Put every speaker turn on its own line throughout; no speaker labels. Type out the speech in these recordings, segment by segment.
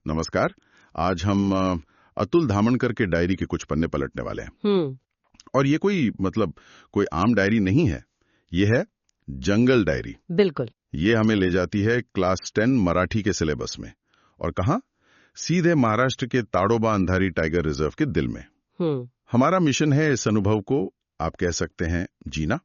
नमस्कार। आज हम अतुल धामणकर के डायरी के कुछ पन्ने पलटने वाले हैं। और ये कोई आम डायरी नहीं है, ये है जंगल डायरी।
बिल्कुल।
ये हमें ले जाती है क्लास 10 मराठी के सिलेबस में। और कहाँ? सीधे महाराष्ट्र के ताडोबा अंधारी टाइगर रिजर्व के दिल में। हमारा मिशन है इस अनुभव को, आप कह सकते हैं, जीना।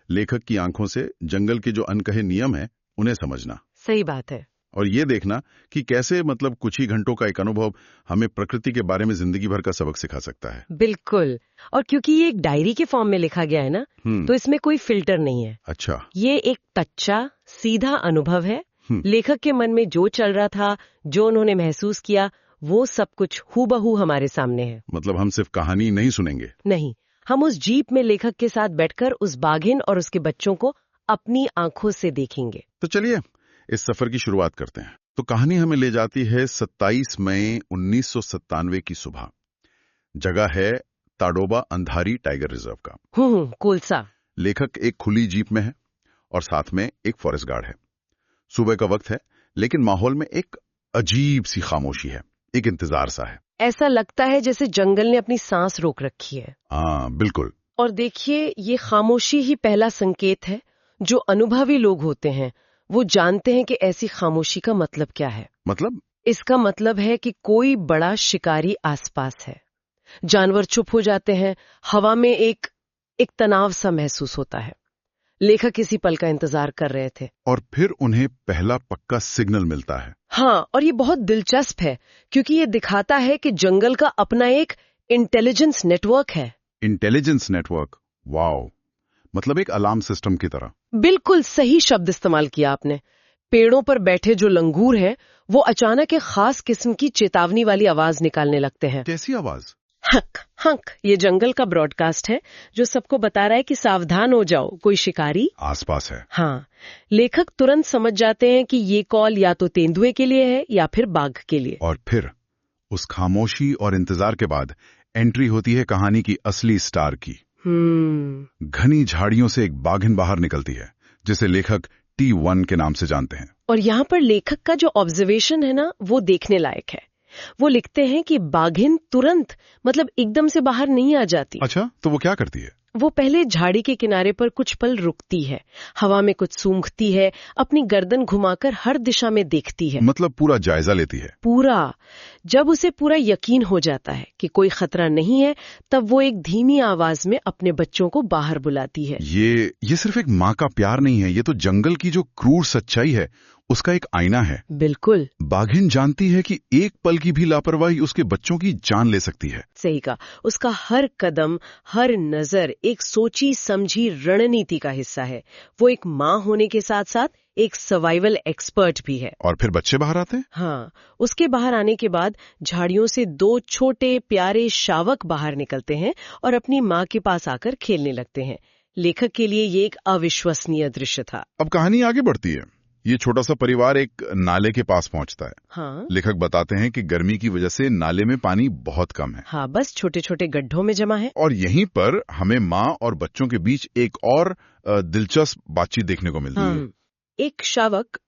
लेखक की आंखों से जंगल के जो अनकहे नियम हैं उन्हें समझना।
सही बात है।
और ये देखना कि कैसे कुछ ही घंटों का एक अनुभव हमें प्रकृति के बारे में जिंदगी भर का सबक सिखा सकता है।
बिल्कुल। और क्योंकि ये एक डायरी के फॉर्म में लिखा गया है ना, तो इसमें कोई फिल्टर नहीं है।
अच्छा।
ये एक कच्चा सीधा अनुभव है। लेखक के मन में जो चल रहा था, जो उन्होंने महसूस किया, वो सब कुछ हूबहू हमारे सामने है।
मतलब हम सिर्फ कहानी नहीं सुनेंगे।
नहीं, हम उस जीप में लेखक के साथ बैठकर उस बाघिन और उसके बच्चों को अपनी आंखों से देखेंगे।
तो चलिए इस सफर की शुरुआत करते हैं। तो कहानी हमें ले जाती है 27 मई 1997 की सुबह। जगह है ताडोबा अंधारी टाइगर रिजर्व का।
कोलसा।
लेखक एक खुली जीप में है और साथ में एक फॉरेस्ट गार्ड है। सुबह का वक्त है, लेकिन माहौल में एक अजीब सी खामोशी है, एक इंतजार सा है।
ऐसा लगता है जैसे जंगल ने अपनी सांस रोक रखी है।
हाँ, बिल्कुल।
और देखिए, ये खामोशी ही पहला संकेत है। जो अनुभवी लोग होते हैं वो जानते हैं कि ऐसी खामोशी का मतलब क्या है।
मतलब?
इसका मतलब है कि कोई बड़ा शिकारी आसपास है। जानवर चुप हो जाते हैं, हवा में एक तनाव सा महसूस होता है। लेखक इसी पल का इंतजार कर रहे थे।
और फिर उन्हें पहला पक्का सिग्नल मिलता है।
हाँ, और ये बहुत दिलचस्प है क्योंकि ये दिखाता है कि जंगल का अपना एक इंटेलिजेंस नेटवर्क है।
Intelligence network? वाओ! मतलब एक अलार्म सिस्टम की तरह।
बिल्कुल सही शब्द इस्तेमाल किया आपने। पेड़ों पर बैठे जो लंगूर हैं, वो अचानक एक खास किस्म की चेतावनी वाली आवाज निकालने लगते हैं।
कैसी आवाज?
हक हक। ये जंगल का ब्रॉडकास्ट है जो सबको बता रहा है कि सावधान हो जाओ, कोई शिकारी
आसपास है।
हाँ, लेखक तुरंत समझ जाते हैं कि ये कॉल या तो तेंदुए के लिए है या फिर बाघ के लिए।
और फिर उस खामोशी और इंतजार के बाद एंट्री होती है कहानी की असली स्टार की। घनी झाड़ियों से एक बाघिन बाहर निकलती है, जिसे लेखक T1 के नाम से जानते हैं।
और यहाँ पर लेखक का जो ऑब्जर्वेशन है ना, वो देखने लायक है। वो लिखते हैं कि बाघिन तुरंत एकदम से बाहर नहीं आ जाती।
अच्छा, तो वो क्या करती है?
वो पहले झाड़ी के किनारे पर कुछ पल रुकती है, हवा में कुछ सूंघती है, अपनी गर्दन घुमाकर हर दिशा में देखती है।
मतलब पूरा जायजा लेती है।
पूरा। जब उसे पूरा यकीन हो जाता है कि कोई खतरा नहीं है, तब वो एक धीमी आवाज में अपने बच्चों को बाहर बुलाती है।
ये सिर्फ एक माँ का प्यार नहीं है, ये तो जंगल की जो क्रूर सच्चाई है उसका एक आईना है।
बिल्कुल।
बाघिन जानती है कि एक पल की भी लापरवाही उसके बच्चों की जान ले सकती है।
सही कहा। उसका हर कदम, हर नजर एक सोची समझी रणनीति का हिस्सा है। वो एक माँ होने के साथ साथ एक सर्वाइवल एक्सपर्ट भी है।
और फिर बच्चे बाहर आते हैं?
हाँ, उसके बाहर आने के बाद झाड़ियों से 2 छोटे प्यारे शावक बाहर निकलते हैं और अपनी माँ के पास आकर खेलने लगते हैं। लेखक के लिए ये एक अविश्वसनीय दृश्य था।
अब कहानी आगे बढ़ती है। ये छोटा सा परिवार एक नाले के पास पहुंचता है।
हाँ।
लेखक बताते हैं कि गर्मी की वजह से नाले में पानी बहुत कम है।
हाँ, बस छोटे छोटे गड्ढों में जमा है।
और यहीं पर हमें माँ और बच्चों के बीच एक और दिलचस्प बातचीत देखने को मिलती है।
एक शावक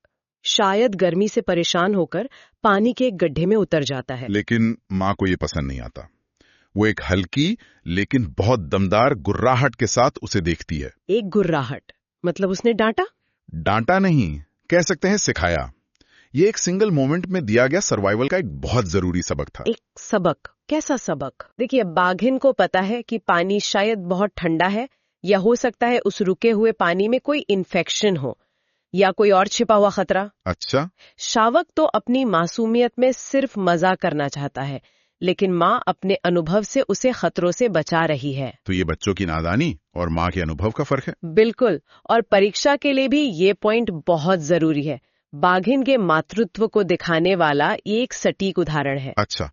शायद गर्मी से परेशान होकर पानी के एक गड्ढे में उतर जाता है।
लेकिन माँ को ये पसंद नहीं आता। वो एक हल्की लेकिन बहुत दमदार गुर्राहट के साथ उसे देखती है।
एक गुर्राहट? मतलब उसने
डांटा नहीं, कह सकते हैं सिखाया। ये एक सिंगल मोमेंट में दिया गया सर्वाइवल का एक बहुत जरूरी सबक था।
एक सबक? कैसा सबक? देखिए, बाघिन को पता है कि पानी शायद बहुत ठंडा है, या हो सकता है उस रुके हुए पानी में कोई इन्फेक्शन हो या कोई और छिपा हुआ खतरा।
अच्छा।
शावक तो अपनी मासूमियत में सिर्फ मजा करना चाहता है, लेकिन माँ अपने अनुभव से उसे खतरों से बचा रही है।
तो ये बच्चों की नादानी और माँ के अनुभव का फर्क है।
बिल्कुल। और परीक्षा के लिए भी ये पॉइंट बहुत जरूरी है। बाघिन के मातृत्व को दिखाने वाला ये एक सटीक उदाहरण है।
अच्छा,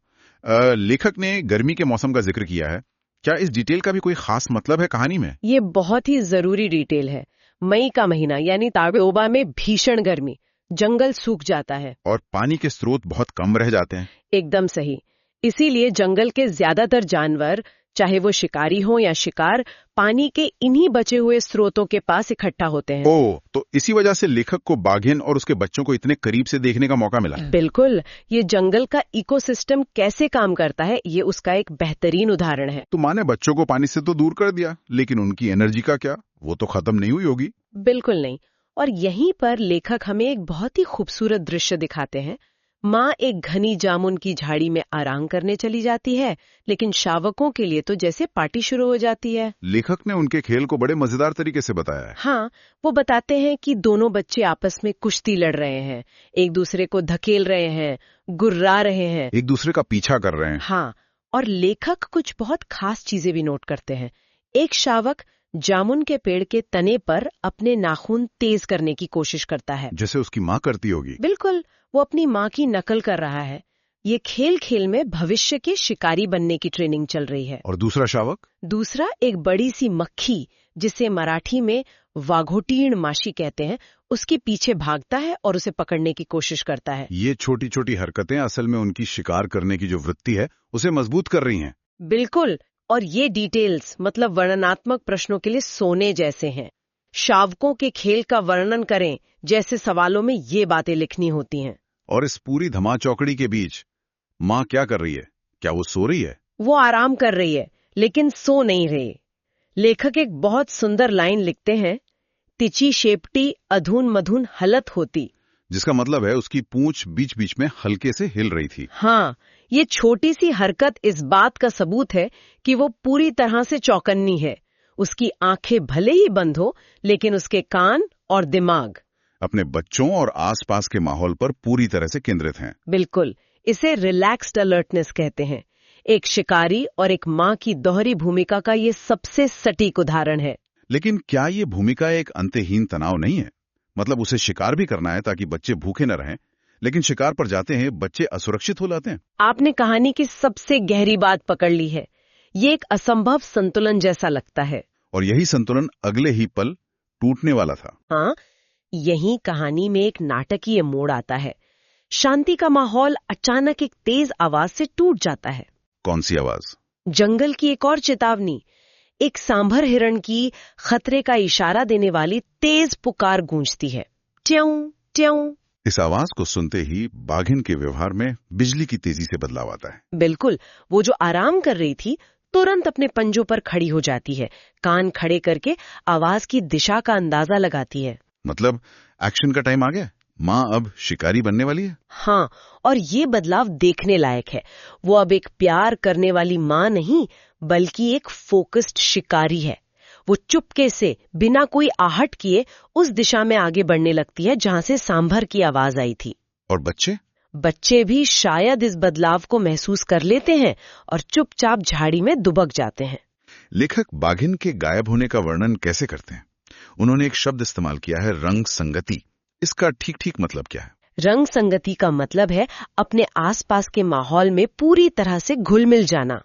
लेखक ने गर्मी के मौसम का जिक्र किया है। क्या इस डिटेल का भी कोई खास मतलब है कहानी में?
ये बहुत ही जरूरी डिटेल है। मई का महीना यानी ताडोबा में भीषण गर्मी, जंगल सूख जाता है
और पानी के स्रोत बहुत कम रह जाते हैं।
एकदम सही। इसीलिए जंगल के ज्यादातर जानवर चाहे वो शिकारी हो या शिकार, पानी के इन्हीं बचे हुए स्रोतों के पास इकट्ठा होते हैं।
ओह, तो इसी वजह से लेखक को बाघिन और उसके बच्चों को इतने करीब से देखने का मौका मिला।
बिल्कुल, ये जंगल का इकोसिस्टम कैसे काम करता है, ये उसका एक बेहतरीन उदाहरण है।
तो माँ ने बच्चों को पानी से तो दूर कर दिया, लेकिन उनकी एनर्जी का क्या? वो तो खत्म नहीं हुई होगी।
बिल्कुल नहीं। और यहीं पर लेखक हमें एक बहुत ही खूबसूरत दृश्य दिखाते हैं। माँ एक घनी जामुन की झाड़ी में आराम करने चली जाती है, लेकिन शावकों के लिए तो जैसे पार्टी शुरू हो जाती है।
लेखक ने उनके खेल को बड़े मजेदार तरीके से बताया है।
हाँ, वो बताते हैं कि दोनों बच्चे आपस में कुश्ती लड़ रहे हैं, एक दूसरे को धकेल रहे हैं, गुर्रा रहे हैं,
एक दूसरे का पीछा कर रहे हैं।
हाँ, और लेखक कुछ बहुत खास चीजें भी नोट करते हैं। एक शावक जामुन के पेड़ के तने पर अपने नाखून तेज करने की कोशिश करता है,
जैसे उसकी माँ करती होगी।
बिल्कुल, वो अपनी माँ की नकल कर रहा है। ये खेल खेल में भविष्य के शिकारी बनने की ट्रेनिंग चल रही है।
और दूसरा शावक?
दूसरा एक बड़ी सी मक्खी, जिसे मराठी में वाघोटीण माशी कहते हैं, उसके पीछे भागता है और उसे पकड़ने की कोशिश करता है।
ये छोटी छोटी हरकतें असल में उनकी शिकार करने की जो वृत्ति है उसे मजबूत कर रही हैं।
बिल्कुल, और ये डिटेल्स मतलब वर्णनात्मक प्रश्नों के लिए सोने जैसे हैं। शावकों के खेल का वर्णन करें जैसे सवालों में ये बातें लिखनी होती हैं।
और इस पूरी धमाचौकड़ी के बीच माँ क्या कर रही है? क्या वो सो रही है?
वो आराम कर रही है, लेकिन सो नहीं रही। लेखक एक बहुत सुंदर लाइन लिखते हैं, तिची शेपटी अधून मधून हलत होती,
जिसका मतलब है उसकी पूंछ बीच बीच में हल्के से हिल रही थी।
हाँ, ये छोटी सी हरकत इस बात का सबूत है कि वो पूरी तरह से चौकन्नी है। उसकी आंखें भले ही बंद हो, लेकिन उसके कान और दिमाग
अपने बच्चों और आसपास के माहौल पर पूरी तरह से केंद्रित हैं।
बिल्कुल, इसे रिलैक्स्ड अलर्टनेस कहते हैं। एक शिकारी और एक माँ की दोहरी भूमिका का ये सबसे सटीक उदाहरण है।
लेकिन क्या ये भूमिका एक अंतहीन तनाव नहीं है? मतलब उसे शिकार भी करना है ताकि बच्चे भूखे न रहें, लेकिन शिकार पर जाते हैं बच्चे असुरक्षित हो जाते हैं।
आपने कहानी की सबसे गहरी बात पकड़ ली है। ये एक असंभव संतुलन जैसा लगता है।
और यही संतुलन अगले ही पल टूटने वाला था।
हाँ, यही कहानी में एक नाटकीय मोड़ आता है। शांति का माहौल अचानक एक तेज आवाज से टूट जाता है।
कौन सी आवाज?
जंगल की एक और चेतावनी। एक सांभर हिरण की खतरे का इशारा देने वाली तेज पुकार गूंजती है, ट्यों ट्यों।
इस आवाज को सुनते ही बाघिन के व्यवहार में बिजली की तेजी से बदलाव आता है।
बिल्कुल, वो जो आराम कर रही थी तुरंत अपने पंजों पर खड़ी हो जाती है, कान खड़े करके आवाज की दिशा का अंदाजा लगाती है।
मतलब एक्शन का टाइम आ गया, माँ अब शिकारी बनने वाली है।
हाँ, और ये बदलाव देखने लायक है। वो अब एक प्यार करने वाली माँ नहीं, बल्कि एक फोकस्ड शिकारी है। वो चुपके से बिना कोई आहट किए उस दिशा में आगे बढ़ने लगती है जहां से सांभर की आवाज आई थी।
और
बच्चे भी शायद इस बदलाव को महसूस कर लेते हैं और चुपचाप झाड़ी में दुबक जाते हैं।
लेखक बाघिन के गायब होने का वर्णन कैसे करते हैं? उन्होंने एक शब्द इस्तेमाल किया है, रंग संगति। इसका ठीक ठीक मतलब क्या है?
रंग संगति का मतलब है अपने आसपास के माहौल में पूरी तरह से घुल मिल जाना,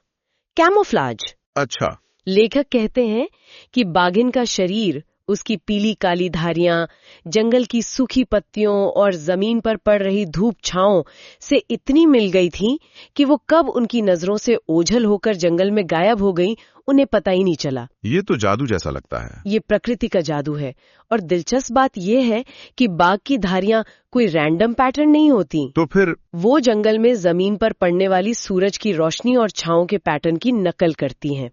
कैमोफ्लाज।
अच्छा।
लेखक कहते हैं कि बाघिन का शरीर, उसकी पीली काली धारियां, जंगल की सूखी पत्तियों और जमीन पर पड़ रही धूप छांव से इतनी मिल गई थी कि वो कब उनकी नजरों से ओझल होकर जंगल में गायब हो गई, उन्हें पता ही नहीं चला।
ये तो जादू जैसा लगता है।
ये प्रकृति का जादू है। और दिलचस्प बात यह है कि बाघ की धारियां कोई रैंडम पैटर्न नहीं होती।
तो फिर
वो जंगल में जमीन पर पड़ने वाली सूरज की रोशनी और छांव के पैटर्न की नकल करती हैं।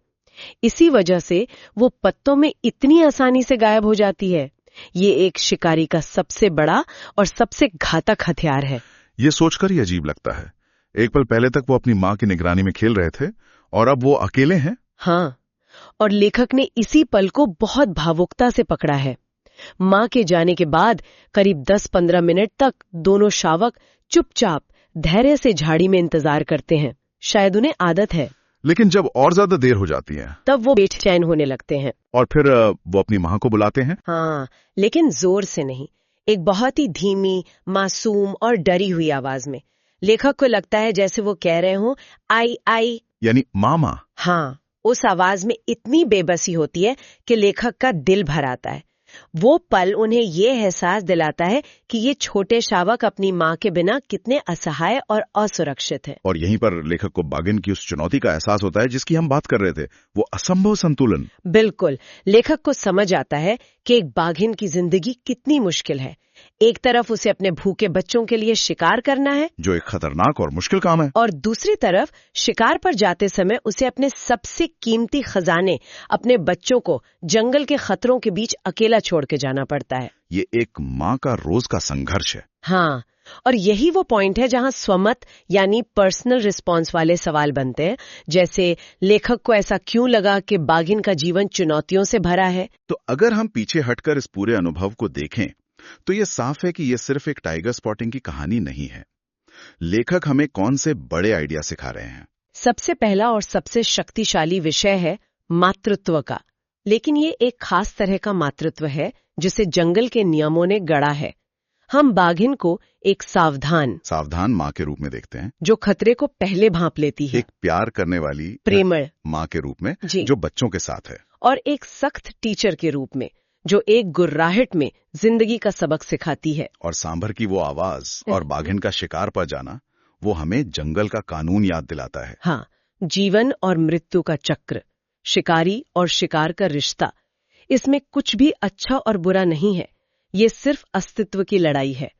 इसी वजह से वो पत्तों में इतनी आसानी से गायब हो जाती है। ये एक शिकारी का सबसे बड़ा और सबसे घातक हथियार है।
ये सोचकर ही अजीब लगता है, एक पल पहले तक वो अपनी माँ की निगरानी में खेल रहे थे और अब वो अकेले हैं।
हाँ, और लेखक ने इसी पल को बहुत भावुकता से पकड़ा है। माँ के जाने के बाद करीब 10-15 मिनट तक दोनों शावक चुपचाप धैर्य से झाड़ी में इंतजार करते हैं। शायद उन्हें आदत है।
लेकिन जब और ज्यादा देर हो जाती है
तब वो बेचैन होने लगते हैं
और फिर वो अपनी माँ को बुलाते हैं।
हाँ, लेकिन जोर से नहीं, एक बहुत ही धीमी, मासूम और डरी हुई आवाज में। लेखक को लगता है जैसे वो कह रहे हों, आई आई,
यानी मामा।
हाँ, उस आवाज में इतनी बेबसी होती है कि लेखक का दिल भर आता है। वो पल उन्हें ये एहसास दिलाता है कि ये छोटे शावक अपनी माँ के बिना कितने असहाय और असुरक्षित हैं।
और यहीं पर लेखक को बाघिन की उस चुनौती का एहसास होता है जिसकी हम बात कर रहे थे, वो असंभव संतुलन।
बिल्कुल, लेखक को समझ आता है कि एक बाघिन की जिंदगी कितनी मुश्किल है। एक तरफ उसे अपने भूखे बच्चों के लिए शिकार करना है,
जो एक खतरनाक और मुश्किल काम है,
और दूसरी तरफ शिकार पर जाते समय उसे अपने सबसे कीमती खजाने, अपने बच्चों को जंगल के खतरों के बीच अकेला छोड़ के जाना पड़ता है।
ये एक माँ का रोज का संघर्ष है।
हाँ, और यही वो पॉइंट है जहाँ स्वमत यानी पर्सनल रिस्पॉन्स वाले सवाल बनते हैं, जैसे लेखक को ऐसा क्यों लगा कि बाघिन का जीवन चुनौतियों से भरा है।
तो अगर हम पीछे हटकर इस पूरे अनुभव को देखें तो ये साफ है कि ये सिर्फ एक टाइगर स्पॉटिंग की कहानी नहीं है। लेखक हमें कौन से बड़े आइडिया सिखा रहे हैं।
सबसे पहला और सबसे शक्तिशाली विषय है मातृत्व का, लेकिन ये एक खास तरह का मातृत्व है जिसे जंगल के नियमों ने गढ़ा है। हम बाघिन को एक सावधान
माँ के रूप में देखते हैं,
जो खतरे को पहले भांप लेती है,
एक प्यार करने वाली
प्रेमळ
माँ के रूप में जो बच्चों के साथ है,
और एक सख्त टीचर के रूप में जो एक गुर्राहट में जिंदगी का सबक सिखाती है।
और सांभर की वो आवाज और बाघिन का शिकार पर जाना, वो हमें जंगल का कानून याद दिलाता है।
हाँ, जीवन और मृत्यु का चक्र, शिकारी और शिकार का रिश्ता, इसमें कुछ भी अच्छा और बुरा नहीं है, ये सिर्फ अस्तित्व की लड़ाई है।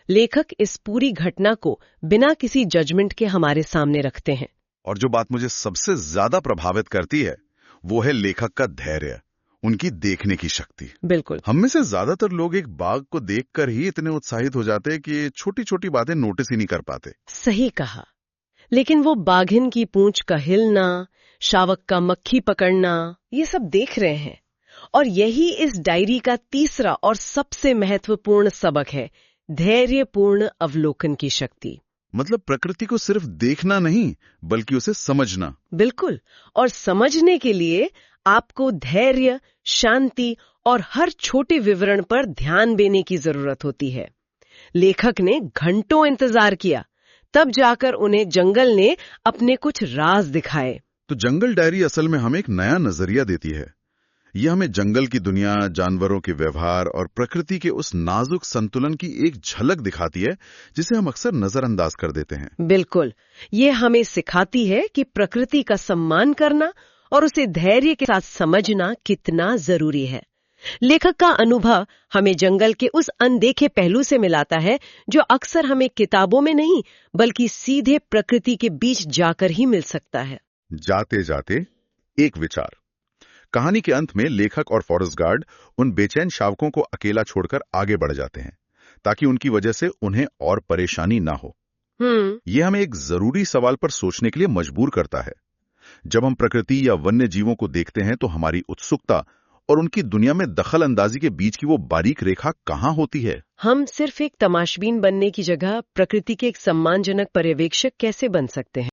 लेखक इस पूरी घटना को बिना किसी जजमेंट के हमारे सामने रखते हैं।
और जो बात मुझे सबसे ज्यादा प्रभावित करती है वो है लेखक का धैर्य, उनकी देखने की शक्ति।
बिल्कुल,
हम में से ज्यादातर लोग एक बाघ को देखकर ही इतने उत्साहित हो जाते हैं कि छोटी छोटी बातें नोटिस ही नहीं कर पाते।
सही कहा, लेकिन वो बाघिन की पूंछ का हिलना, शावक का मक्खी पकड़ना, ये सब देख रहे हैं। और यही इस डायरी का तीसरा और सबसे महत्वपूर्ण सबक है, धैर्यपूर्ण अवलोकन की शक्ति।
मतलब प्रकृति को सिर्फ देखना नहीं, बल्कि उसे समझना।
बिल्कुल, और समझने के लिए आपको धैर्य, शांति और हर छोटे विवरण पर ध्यान देने की जरूरत होती है। लेखक ने घंटों इंतजार किया, तब जाकर उन्हें जंगल ने अपने कुछ राज दिखाए।
तो जंगल डायरी असल में हमें एक नया नजरिया देती है। यह हमें जंगल की दुनिया, जानवरों के व्यवहार और प्रकृति के उस नाजुक संतुलन की एक झलक दिखाती है जिसे हम अक्सर नजरअंदाज कर देते हैं।
बिल्कुल, ये हमें सिखाती है कि प्रकृति का सम्मान करना और उसे धैर्य के साथ समझना कितना जरूरी है। लेखक का अनुभव हमें जंगल के उस अनदेखे पहलू से मिलाता है जो अक्सर हमें किताबों में नहीं, बल्कि सीधे प्रकृति के बीच जाकर ही मिल सकता है।
जाते जाते एक विचार। कहानी के अंत में लेखक और फॉरेस्ट गार्ड उन बेचैन शावकों को अकेला छोड़कर आगे बढ़ जाते हैं ताकि उनकी वजह से उन्हें और परेशानी ना हो। ये हमें एक जरूरी सवाल पर सोचने के लिए मजबूर करता है। जब हम प्रकृति या वन्य जीवों को देखते हैं तो हमारी उत्सुकता और उनकी दुनिया में दखल अंदाजी के बीच की वो बारीक रेखा कहाँ होती है?
हम सिर्फ एक तमाशबीन बनने की जगह प्रकृति के एक सम्मानजनक पर्यवेक्षक कैसे बन सकते हैं?